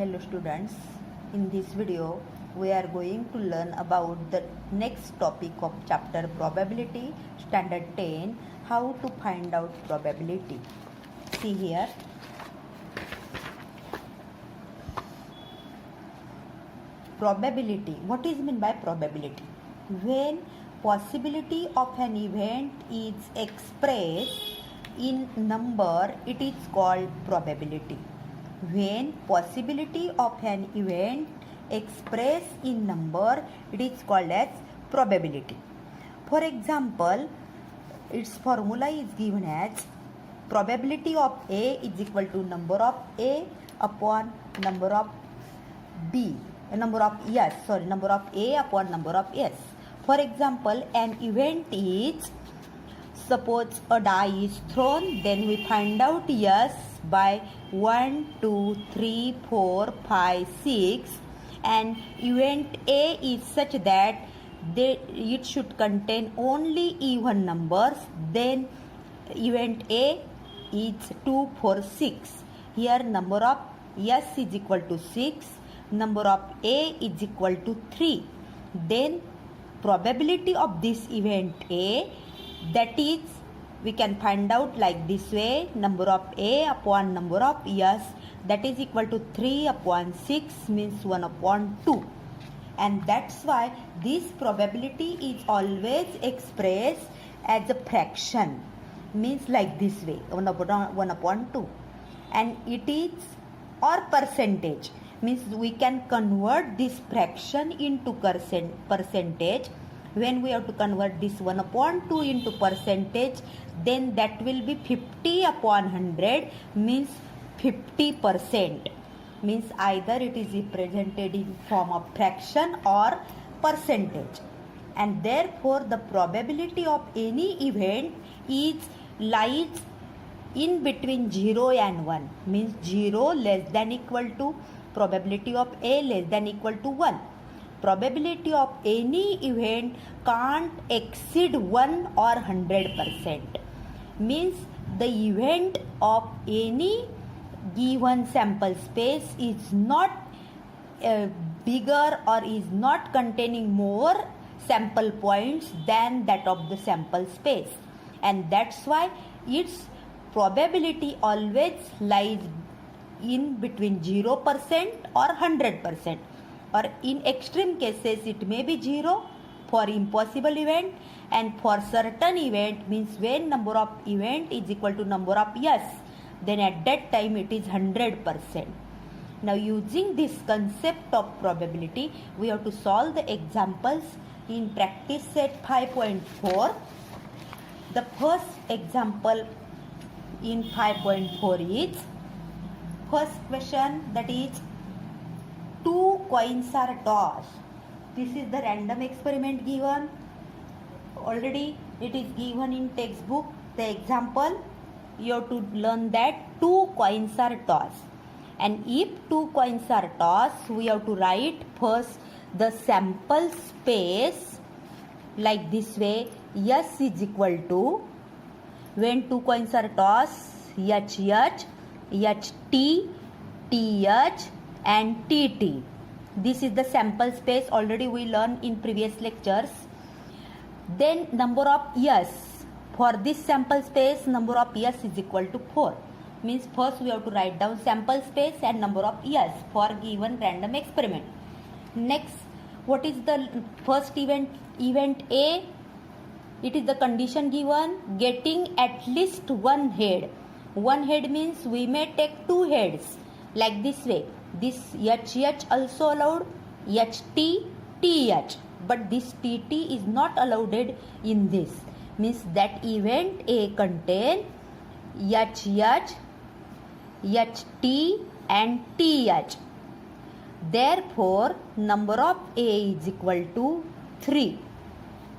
Hello students, in this video we are going to learn about the next topic of chapter probability, standard 10, how to find out probability. See here, probability. What is meant by probability? When possibility of an event is expressed in number, it is called probability. When possibility of an event expressed in number, it is called as probability. For example, its formula is given as probability of A is equal to number of A upon number of B, number of A upon number of S. For example, an event is, suppose a die is thrown, then we find out yes by 1, 2, 3, 4, 5, 6, and event A is such that it should contain only even numbers, then event A is 2, 4, 6. Here number of S is equal to 6, number of A is equal to 3. Then probability of this event A, that is, we can find out like this way, number of A upon number of S, that is equal to 3 upon 6 means 1 upon 2. And that's why this probability is always expressed as a fraction, means like this way, 1 upon 2. And it is, or percentage, means we can convert this fraction into percentage. When we have to convert this 1 upon 2 into percentage, then that will be 50 upon 100, means 50%. Means either it is represented in form of fraction or percentage. And therefore the probability of any event lies in between 0 and 1, means 0 less than equal to probability of A less than equal to 1. Probability of any event can't exceed 1 or 100%. Means the event of any given sample space is not bigger or is not containing more sample points than that of the sample space. And that's why its probability always lies in between 0% or 100%. Or in extreme cases it may be 0 for impossible event, and for certain event means when number of event is equal to number of yes, then at that time it is 100%. Now using this concept of probability, we have to solve the examples in practice set 5.4. The first example in 5.4 is, first question, that is 2 coins are tossed. This is the random experiment given. Already it is given in textbook. The example, you have to learn that 2 coins are tossed. And if 2 coins are tossed, we have to write first the sample space like this way. S is equal to, when 2 coins are tossed, HH, HT, TH and TT. This is the sample space, already we learned in previous lectures. Then number of S, for this sample space number of S is equal to 4. Means first we have to write down sample space and number of S for given random experiment. Next, what is the first event A? It is the condition given, getting at least one head. One head means we may take 2 heads like this way. This HH also allowed, HT, TH, but this TT is not allowed in this. Means that event A contain HH, HT and TH. Therefore, number of A is equal to 3.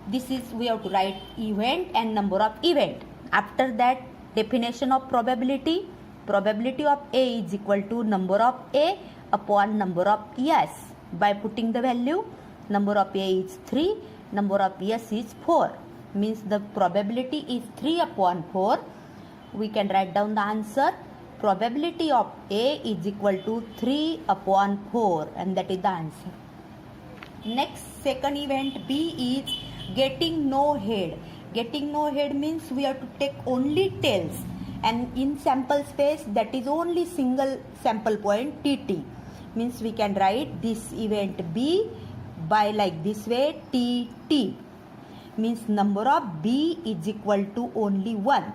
This is, we have to write event and number of event. After that, definition of probability. Probability of A is equal to number of A upon number of S. By putting the value, number of A is 3, number of S is 4. Means the probability is 3 upon 4. We can write down the answer. probability of A is equal to 3 upon 4, and that is the answer. Next, second event B is getting no head. Getting no head means we have to take only tails, and in sample space that is only single sample point TT. Means we can write this event B by like this way, TT. Means number of B is equal to only 1.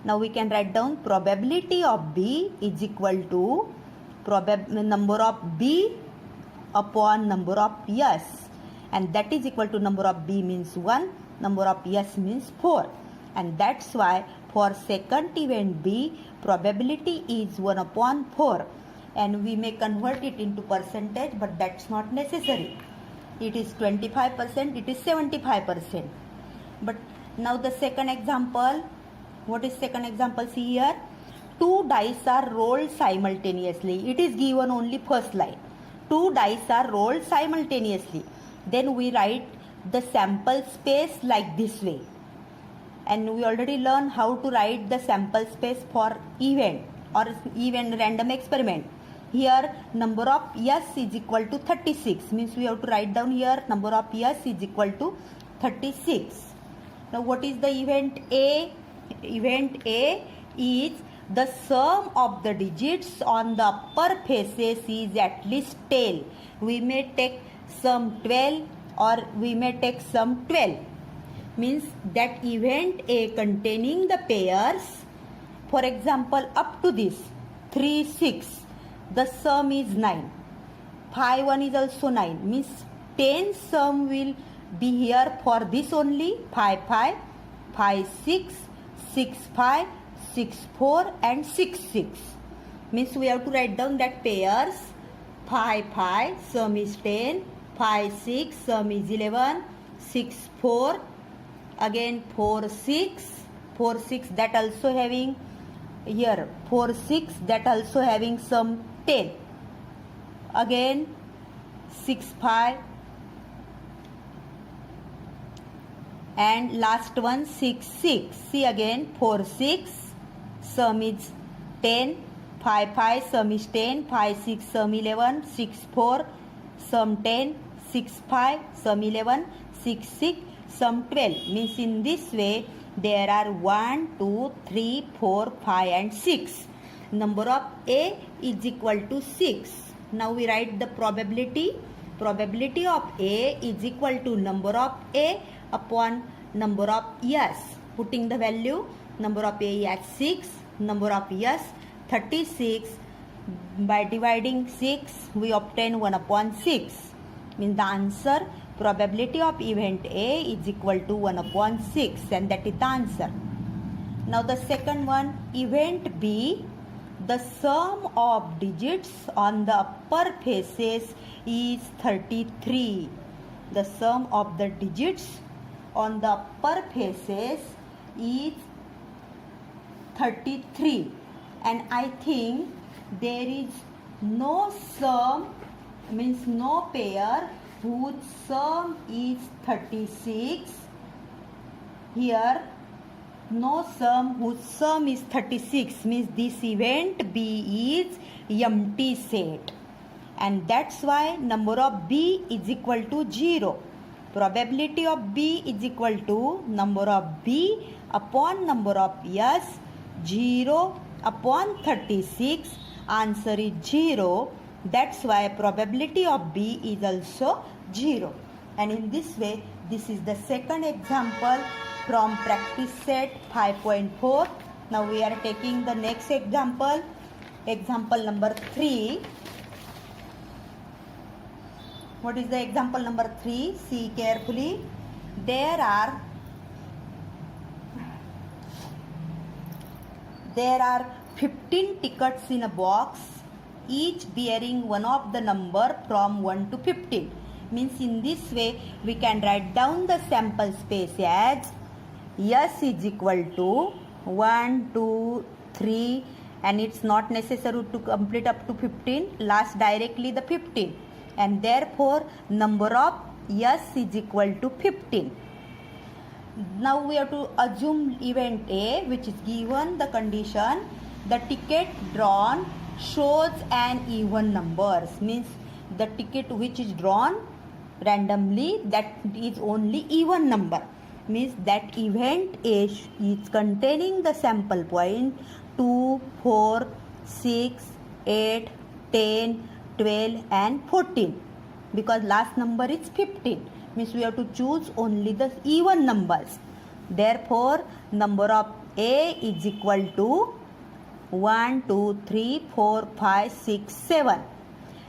Now we can write down probability of B is equal to number of B upon number of S, and that is equal to number of B means 1, number of S means 4, and that's why for second event B probability is 1 upon 4, and we may convert it into percentage, but that's not necessary. It is 25%, it is 75%. But now the second example, what is second example? See here, 2 dice are rolled simultaneously. It is given only first line. 2 dice are rolled simultaneously. Then we write the sample space like this way. And we already learned how to write the sample space for event or even random experiment. Here number of S is equal to 36. Means we have to write down here number of S is equal to 36. Now what is the event A? Event A is the sum of the digits on the upper faces is at least 10. We may take sum 12 or we may take sum 12. Means that event A containing the pairs, for example up to this 3, 6, the sum is 9. 5, 1 is also 9. Means 10 sum will be here for this only. 5, 5, 5, 6, 6, 5, 6, 4 and 6, 6. Means we have to write down that pairs. 5, 5, sum is 10. 5, 6, sum is 11. 6, 4, again 4, 6. 4, 6, that also having here 4, 6, that also having sum 10. Again 6, 5. And last one 6, 6. See again 4, 6, sum is 10. 5, 5, sum is 10. 5, 6, sum 11. 6, 4, sum 10. 6, 5, sum 11. 6, 6, sum 12. Means in this way there are 1, 2, 3, 4, 5 and 6. Number of A is equal to 6. Now we write the probability. Probability of A is equal to number of A upon number of S. Putting the value, number of A at 6, number of S 36. By dividing 6 we obtain 1 upon 6. Means the answer probability of event A is equal to 1 upon 6, and that is the answer. Now the second one, event B, the sum of digits on the upper faces is 33. The sum of the digits on the upper faces is 33, and I think there is no sum, means no pair whose sum is 36. Here no sum whose sum is 36, means this event B is empty set, and that's why number of B is equal to 0. Probability of B is equal to number of B upon number of S, 0 upon 36. Answer is 0. That's why probability of B is also 0. And in this way, this is the second example from practice set 5.4. Now we are taking the next example, example number 3. What is the example number 3? See carefully. There are 15 tickets in a box, each bearing one of the number from 1 to 15. Means in this way we can write down the sample space as S is equal to 1, 2, 3, and it's not necessary to complete up to 15. Last directly the 15, and therefore number of S is equal to 15. Now we have to assume event A, which is given the condition the ticket drawn shows an even numbers, means the ticket which is drawn randomly, that is only even number, means that event A is containing the sample point 2, 4, 6, 8, 10, 12 and 14, because last number is 15, means we have to choose only the even numbers. Therefore number of A is equal to 1, 2, 3, 4, 5, 6, 7,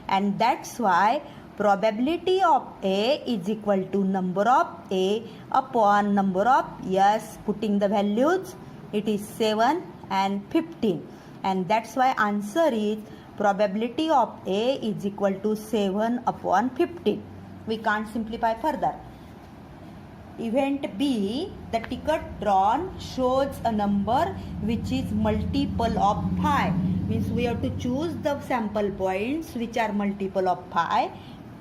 and that's why probability of A is equal to number of A upon number of S, putting the values, it is 7 and 15, and that's why answer is probability of A is equal to 7 upon 15. We can't simplify further. Event B, the ticket drawn shows a number which is multiple of 5, means we have to choose the sample points which are multiple of 5.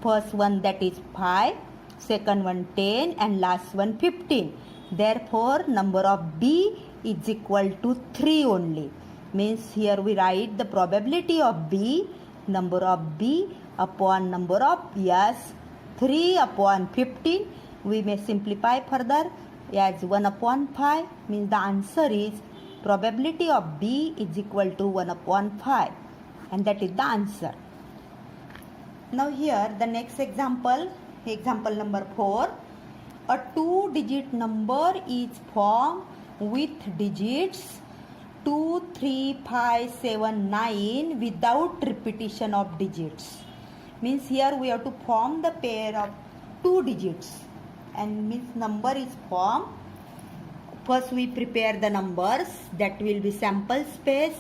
First one, that is 5, second one 10 and last one 15. Therefore number of B is equal to 3 only, means here we write the probability of B, number of B upon number of S, 3 upon 15. We may simplify further as 1 upon 5, means the answer is probability of B is equal to 1 upon 5, and that is the answer. Now here the next example, example number 4. A 2-digit number is formed with digits 2, 3, 5, 7, 9 without repetition of digits, means here we have to form the pair of 2 digits, and means number is formed. First we prepare the numbers, that will be sample space,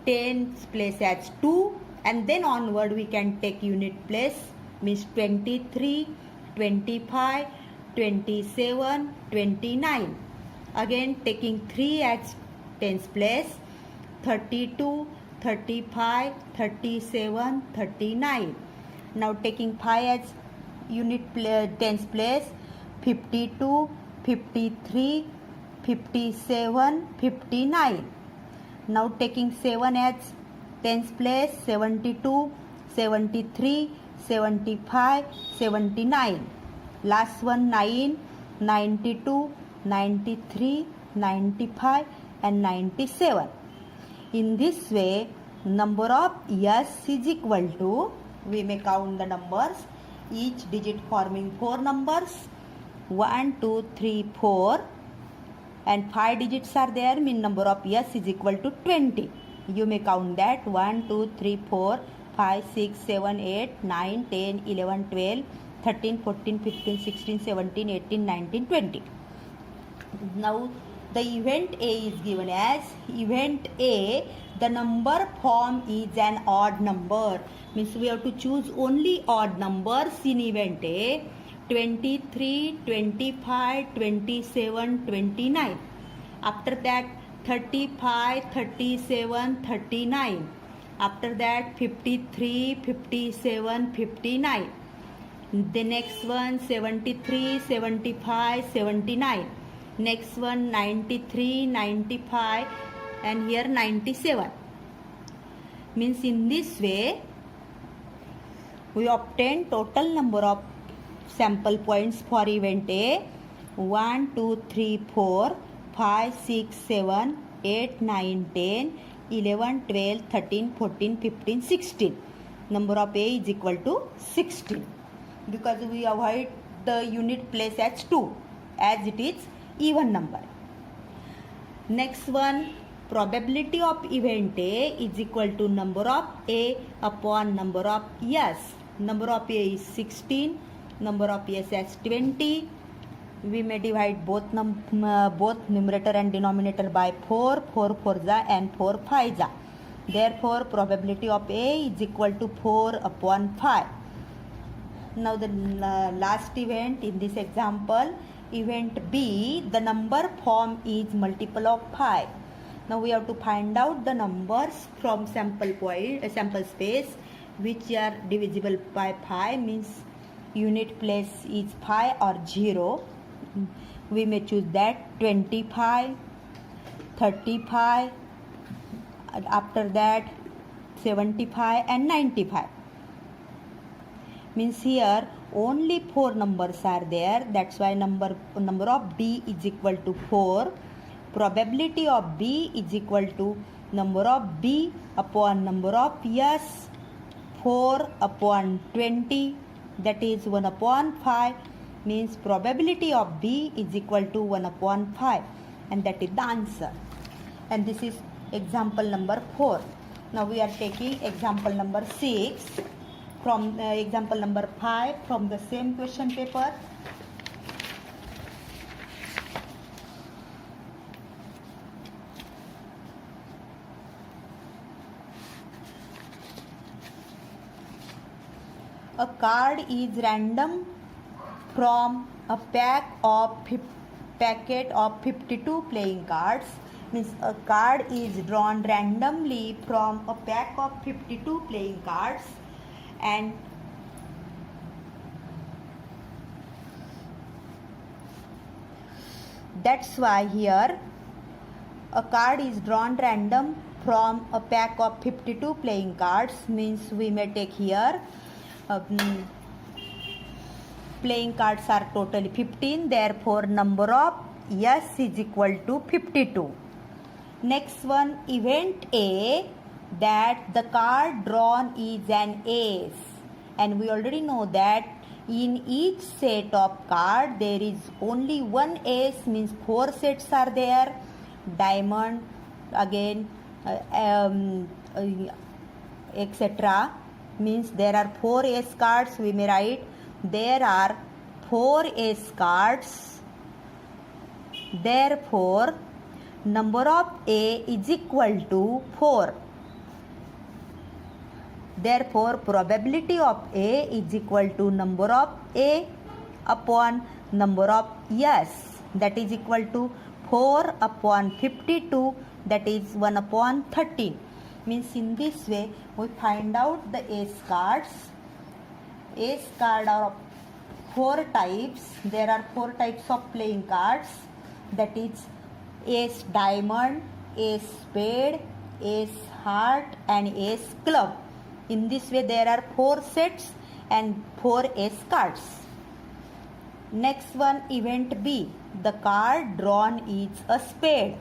10 place as 2, and then onward we can take unit place, means 23, 25, 27, 29. Again taking 3 as tens place, 32, 35, 37, 39. Now taking 5 as unit tens place, 52, 53, 57, 59. Now taking 7 as tens place, 72, 73, 75, 79. Last one 9, 92, 93, 95 and 97. In this way number of S is equal to, we may count the numbers, each digit forming 4 numbers, 1, 2, 3, 4, and 5 digits are there, mean number of S is equal to 20. You may count that 1, 2, 3, 4, 5, 6, 7, 8, 9, 10, 11, 12, 13, 14, 15, 16, 17, 18, 19, 20. Now the event A is given as event A, the number formed is an odd number, means we have to choose only odd numbers in event A, 23, 25, 27, 29. After that 35, 37, 39. After that 53, 57, 59. The next one 73, 75, 79. Next one 93, 95 and here 97. Means in this way we obtain total number of sample points for event A, 1, 2, 3, 4, 5, 6, 7, 8, 9, 10, 11, 12, 13, 14, 15, 16. Number of A is equal to 16, because we avoid the unit place as 2 as it is even number. Next one, probability of event A is equal to number of A upon number of S. Number of A is 16, number of S as 20. We may divide both numerator and denominator by 4, 4 4 and 4 5. Therefore probability of A is equal to 4 upon 5. Now the last event in this example, event B, the number formed is multiple of 5. Now we have to find out the numbers from sample space which are divisible by 5, means unit place is 5 or 0. We may choose that 25, 35, after that 75 and 95. Means here only 4 numbers are there, that's why number of B is equal to 4. Probability of B is equal to number of B upon number of S, 4 upon 20, that is 1 upon 5. Means probability of B is equal to 1 upon 5, and that is the answer. And this is example number 4. Now we are taking example number 6 from example number 5 from the same question paper. A card is random from a packet of 52 playing cards. Means a card is drawn randomly from a pack of 52 playing cards, and that's why here a card is drawn random from a pack of 52 playing cards. Means we may take here playing cards are totally 15, therefore number of S is equal to 52. Next one, event A, that the card drawn is an ace, and we already know that in each set of card there is only one ace, means 4 sets are there. Diamond, again etc. Means there are 4 ace cards. We may write there are 4 ace cards, therefore number of A is equal to 4. Therefore probability of A is equal to number of A upon number of S, that is equal to 4 upon 52, that is 1 upon 13. Means in this way we find out the ace cards. Ace card are of 4 types. There are 4 types of playing cards, that is ace diamond, ace spade, ace heart and ace club. In this way there are 4 sets and 4 ace cards. Next one, event B, the card drawn is a spade.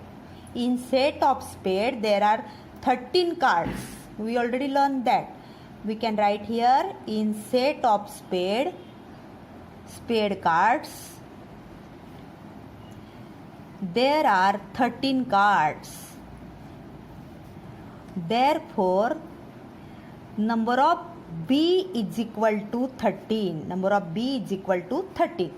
In set of spade there are 13 cards. We already learned that. We can write here in set of spade cards there are 13 cards. Therefore number of B is equal to 13. Number of B is equal to 13.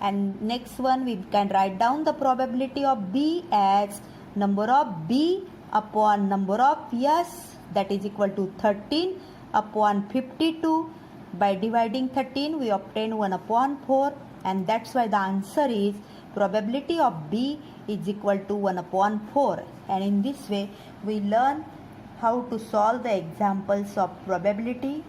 And next one, we can write down the probability of B as number of B upon number of S, that is equal to 13 upon 52. By dividing 13 we obtain 1 upon 4, and that's why the answer is probability of B is equal to 1 upon 4. And in this way we learn how to solve the examples of probability